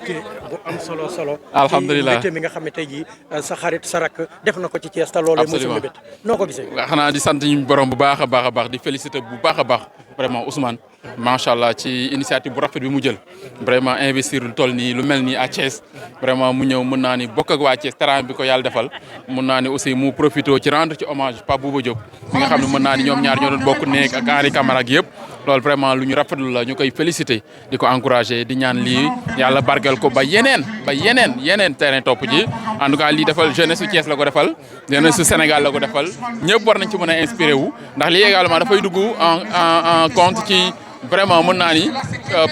mbégte bu am solo. alhamdulilah mbégte mi nga xam ne tey jii sa xarit sa rakk def na ko ci Thiès te loolee mosul mbébét noo ko gisee. waaw xanaa di sant ñu borom bu baax a baax di féliciter bu baax a baax vraiment Ousmane macha allah ci initiative bu rafet bi mu jël vraiment investir lu toll nii lu mel nii à Thiès vraiment mu ñëw mën naa ni bokk ak waa Thiès terrain bi ko yàlla defal mën naa ni aussi mu profité ci rendre ci hommage Pape Bouba Diop mi nga xam ne mën naa ni ñoom ñaar ñoo doon bokk nekk ak Henri Camara ak yëpp loolu vraiment lu ñu rafetlu la ñu koy féliciter di ko encourager di ñaan lii yàlla bargal ko ba yeneen terrain topp ji en tout cas lii defal jeunesse su Thiès la ko defal jeunesse su Sénégal la ko defal ñëpp war nañ ci mën a inspiré wu ndax lii également dafay dugg en compte ci vraiment mën naa ni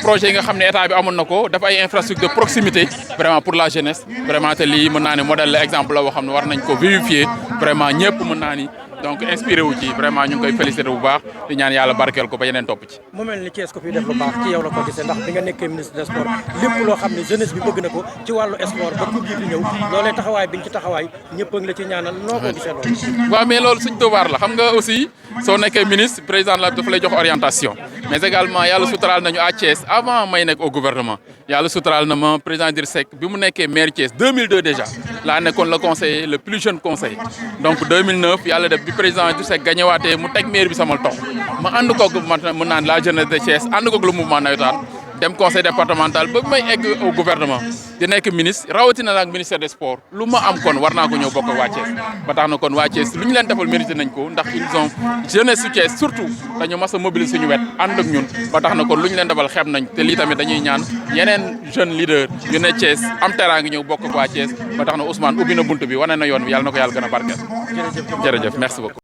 projet yi nga xam ne état bi amoon na ko dafa ay infrastructure de proximité vraiment pour la jeunesse vraiment te lii mën naa ni modèle la exemple la boo xam ne war nañ ko vérifier vraiment ñëpp mën naa ni donc inspiré wu ci vraiment ñu ngi koy félicité bu baax di ñaan yàlla barkeel ko ba yeneen topp ci. mu mel ni Thiès ko fi def lu baax ci yow la ko gisee ndax bi nga nekkee ministre des sports lépp loo xam ne jeunesse bi bëgg na ko ci wàllu sport ba coupe bi ñëw loolee taxawaay biñ ci taxawaay ñëpp a ngi la ci ñaanal noo ko gisee loolu. waaw mais loolu suñ devoir la xam nga aussi soo nekkee ministre président la dafa lay jox orientation mais également yàlla suturaal nañu à Thiès avant may nekk au gouvernement yàlla suturaal na ma président Idrissa Seck bi mu nekkee maire Thiès 2002 déjà laa nekkoon le conseiller le plus jeune conseiller donc 2009 yàlla def bi président Idrissa Seck gañewaatee mu teg maire bi sama tox ma ànd koog mën naan la jeunesse de Thiès ànd koog le mouvement nawetaan dem conseil départemental ba may egg au gouvernement di nekk ministre rawatina nag ministère des sports lu ma am kon war naa ko ñëw bokk ak waa Thiès ba tax na kon waa Thiès lu ñu leen defal mérité nañ ko ndax ils ont jeunesse su Thiès surtout dañu mas a mobiliser suñu wet ànd ak ñun ba tax na kon lu ñu leen defal xeeb nañ te lii tamit dañuy ñaan yeneen jeune leader yu ne Thiès am terrain ngi ñëw bokk ak waa Thiès ba tax na Ousmane ubbi na buntu bi wane na yoon bi yàlla na ko yàlla gën a barkeel jërëjëf merci beaucoup